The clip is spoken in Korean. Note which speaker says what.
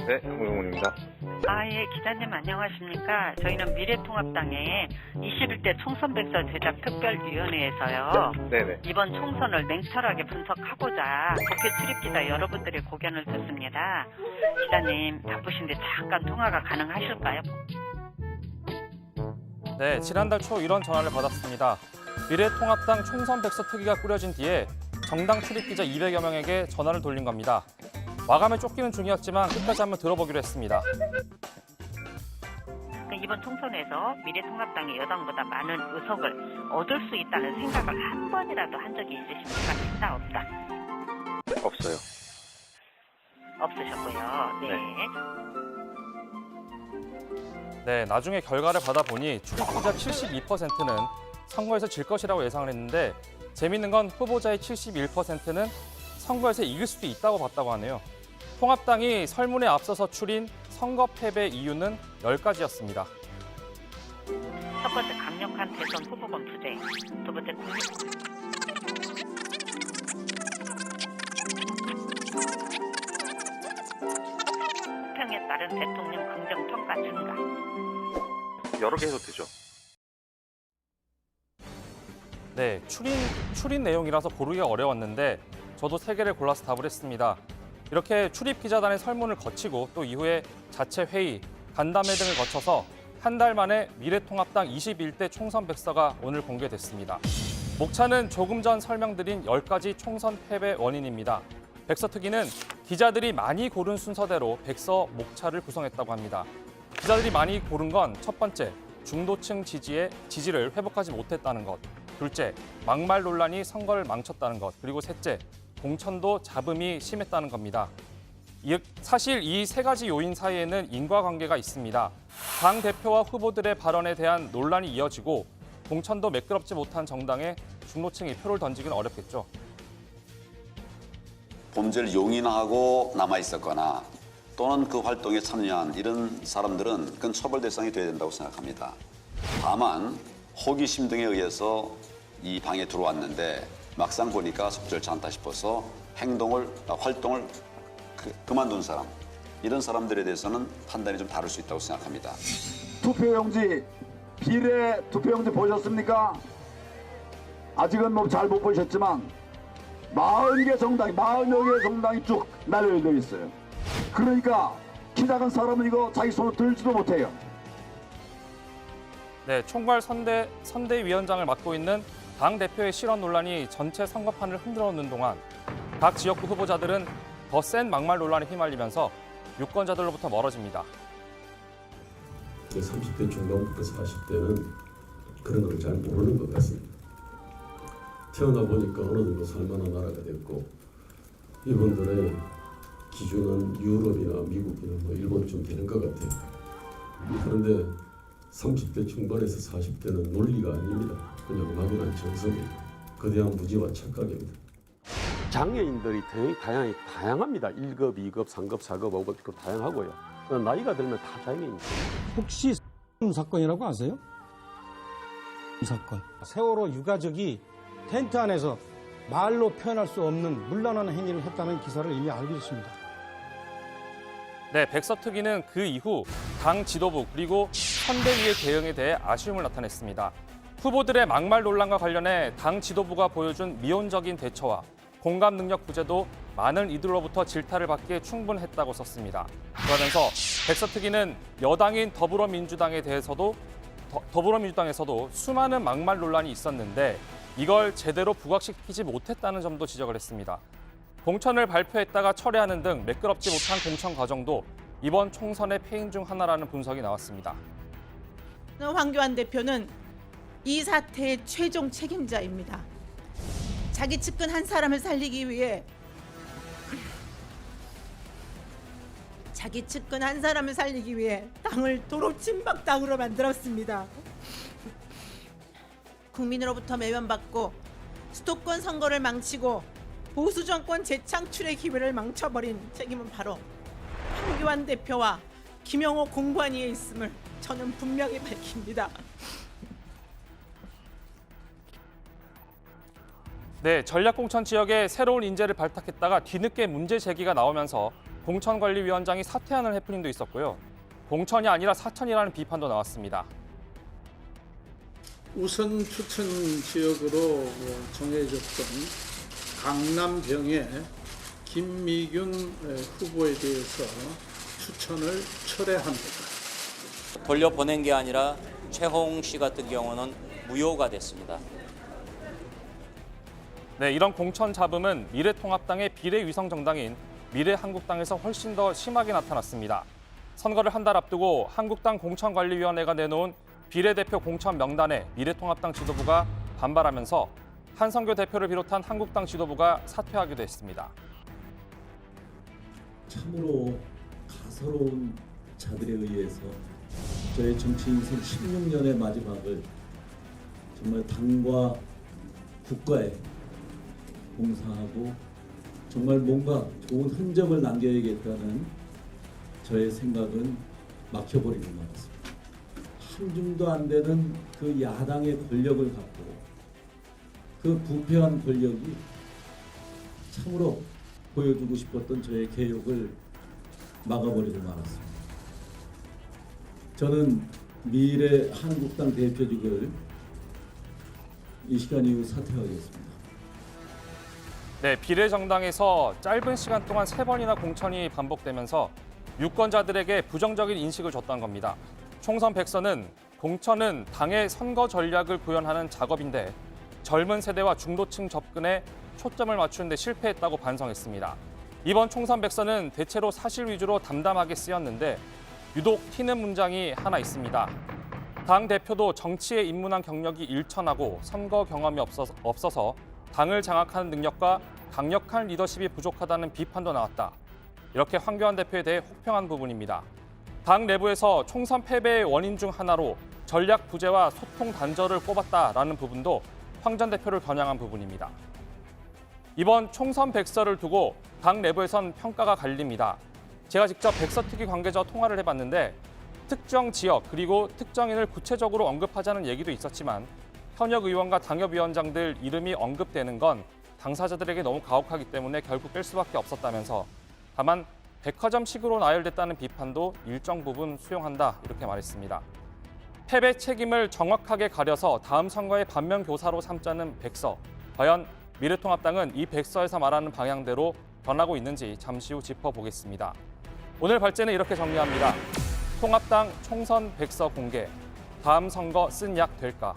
Speaker 1: 네, 홍영훈입니다.
Speaker 2: 예, 기자님 안녕하십니까. 저희는 미래통합당의 21대 총선백서 제작 특별위원회에서요.
Speaker 1: 네네.
Speaker 2: 이번 총선을 냉철하게 분석하고자 국회 출입기자 여러분들의 고견을 듣습니다. 기자님 바쁘신데 잠깐 통화가 가능하실까요?
Speaker 3: 네, 지난달 초 이런 전화를 받았습니다. 미래통합당 총선 백서 특위가 꾸려진 뒤에 정당 출입기자 200여 명에게 전화를 돌린 겁니다. 마감에 쫓기는 중이었지만 끝까지 한번 들어보기로 했습니다.
Speaker 2: 이번 총선에서 미래통합당이 여당보다 많은 의석을 얻을 수 있다는 생각을 한 번이라도 한 적이 있으십니까? 있다 없다?
Speaker 1: 없어요.
Speaker 2: 없으셨고요. 네.
Speaker 3: 네, 나중에 결과를 받아보니 출입기자 72%는 선거에서 질 것이라고 예상을 했는데 재밌는 건 후보자의 71%는 선거에서 이길 수도 있다고 봤다고 하네요. 통합당이 설문에 앞서서 추린 선거 패배 이유는 10가지였습니다.
Speaker 2: 첫 번째, 강력한 대선 후보군 부재. 두 번째, 평에 따른 대통령 긍정평가 증가.
Speaker 1: 여러 개 해도 되죠.
Speaker 3: 네, 추린 내용이라서 고르기가 어려웠는데 저도 3개를 골라서 답을 했습니다. 이렇게 출입기자단의 설문을 거치고 또 이후에 자체 회의, 간담회 등을 거쳐서 한 달 만에 미래통합당 21대 총선 백서가 오늘 공개됐습니다. 목차는 조금 전 설명드린 10가지 총선 패배 원인입니다. 백서 특위는 기자들이 많이 고른 순서대로 백서 목차를 구성했다고 합니다. 기자들이 많이 고른 건 첫 번째, 중도층 지지를 회복하지 못했다는 것. 둘째, 막말 논란이 선거를 망쳤다는 것. 그리고 셋째, 공천도 잡음이 심했다는 겁니다. 사실 이 3가지 요인 사이에는 인과관계가 있습니다. 당 대표와 후보들의 발언에 대한 논란이 이어지고 공천도 매끄럽지 못한 정당에 중도층이 표를 던지기는 어렵겠죠.
Speaker 4: 범죄를 용인하고 남아 있었거나 또는 그 활동에 참여한 이런 사람들은 그건 처벌 대상이 돼야 된다고 생각합니다. 다만 호기심 등에 의해서 이 방에 들어왔는데 막상 보니까 적절치 않다 싶어서 활동을 그만둔 사람, 이런 사람들에 대해서는 판단이 좀 다를 수 있다고 생각합니다.
Speaker 5: 투표용지, 비례 투표용지 보셨습니까? 아직은 뭐 잘 못 보셨지만 40개 정당이 쭉 나열되어 있어요. 그러니까 키 작은 사람은 이거 자기 손으로 들지도 못해요.
Speaker 3: 네, 총괄 선대위원장을 맡고 있는 당 대표의 실언 논란이 전체 선거판을 흔들어놓는 동안 각 지역구 후보자들은 더 센 막말 논란에 휘말리면서 유권자들로부터 멀어집니다.
Speaker 6: 30대 중반부터 40대는 그런 걸 잘 모르는 것 같습니다. 태어나 보니까 어느 정도 살만한 나라가 됐고 이분들의 기준은 유럽이나 미국이나 일본쯤 되는 것 같아요. 그런데 30대 중반에서 40대는 논리가 아닙니다. 그냥 막연한 정석입니다. 거대한 무지와 착각입니다.
Speaker 7: 장애인들이 다양합니다. 1급, 2급, 3급, 4급, 5급 다양하고요. 나이가 들면 다 장애인입니다.
Speaker 8: 혹시 사건이라고 아세요? 사건. 세월호 유가족이 텐트 안에서 말로 표현할 수 없는 문란한 행위를 했다는 기사를 이미 알고 있습니다.
Speaker 3: 네, 백서 특위는 그 이후 당 지도부 그리고 선대위의 대응에 대해 아쉬움을 나타냈습니다. 후보들의 막말 논란과 관련해 당 지도부가 보여준 미온적인 대처와 공감 능력 부재도 많은 이들로부터 질타를 받기에 충분했다고 썼습니다. 그러면서 백서 특위는 여당인 더불어민주당에서도 수많은 막말 논란이 있었는데 이걸 제대로 부각시키지 못했다는 점도 지적을 했습니다. 공천을 발표했다가 철회하는 등 매끄럽지 못한 공천 과정도 이번 총선의 패인 중 하나라는 분석이 나왔습니다.
Speaker 9: 황교안 대표는 이 사태의 최종 책임자입니다. 자기 측근 한 사람을 살리기 위해 당을 도로 친박당으로 만들었습니다. 국민으로부터 매면받고 수도권 선거를 망치고 보수 정권 재창출의 기회를 망쳐버린 책임은 바로 황교안 대표와 김영호 공관위에 있음을 저는 분명히 밝힙니다.
Speaker 3: 네, 전략공천 지역에 새로운 인재를 발탁했다가 뒤늦게 문제 제기가 나오면서 공천관리위원장이 사퇴하는 해프닝도 있었고요. 공천이 아니라 사천이라는 비판도 나왔습니다.
Speaker 10: 우선 추천 지역으로 정해졌던 강남병의 김미균 후보에 대해서 추천을 철회합니다.
Speaker 11: 돌려보낸 게 아니라 최홍 씨 같은 경우는 무효가 됐습니다.
Speaker 3: 네, 이런 공천 잡음은 미래통합당의 비례위성 정당인 미래한국당에서 훨씬 더 심하게 나타났습니다. 선거를 한 달 앞두고 한국당 공천관리위원회가 내놓은 비례대표 공천 명단에 미래통합당 지도부가 반발하면서 한성교 대표를 비롯한 한국당 지도부가 사퇴하기도 했습니다.
Speaker 6: 참으로 가소로운 자들에 의해서 저의 정치 인생 16년의 마지막을 정말 당과 국가에 봉사하고 정말 뭔가 좋은 흔적을 남겨야겠다는 저의 생각은 막혀버리고 말았습니다. 한 줌도 안 되는 그 야당의 권력을 갖고 그 부패한 권력이 참으로 보여주고 싶었던 저의 개혁을 막아버리고 말았습니다. 저는 미래 한국당 대표직을 이 시간 이후 사퇴하겠습니다.
Speaker 3: 네, 비례정당에서 짧은 시간 동안 3번이나 공천이 반복되면서 유권자들에게 부정적인 인식을 줬던 겁니다. 총선 백서는 공천은 당의 선거 전략을 구현하는 작업인데 젊은 세대와 중도층 접근에 초점을 맞추는 데 실패했다고 반성했습니다. 이번 총선 백서는 대체로 사실 위주로 담담하게 쓰였는데 유독 튀는 문장이 하나 있습니다. 당 대표도 정치에 입문한 경력이 일천하고 선거 경험이 없어서 당을 장악하는 능력과 강력한 리더십이 부족하다는 비판도 나왔다. 이렇게 황교안 대표에 대해 혹평한 부분입니다. 당 내부에서 총선 패배의 원인 중 하나로 전략 부재와 소통 단절을 꼽았다라는 부분도 황 전 대표를 겨냥한 부분입니다. 이번 총선 백서를 두고 당 내부에선 평가가 갈립니다. 제가 직접 백서특위 관계자와 통화를 해봤는데 특정 지역 그리고 특정인을 구체적으로 언급하자는 얘기도 있었지만 현역 의원과 당협위원장들 이름이 언급되는 건 당사자들에게 너무 가혹하기 때문에 결국 뺄 수밖에 없었다면서 다만 백화점식으로 나열됐다는 비판도 일정 부분 수용한다 이렇게 말했습니다. 패배 책임을 정확하게 가려서 다음 선거의 반면교사로 삼자는 백서. 과연 미래통합당은 이 백서에서 말하는 방향대로 변하고 있는지 잠시 후 짚어보겠습니다. 오늘 발제는 이렇게 정리합니다. 통합당 총선 백서 공개. 다음 선거 쓴 약 될까?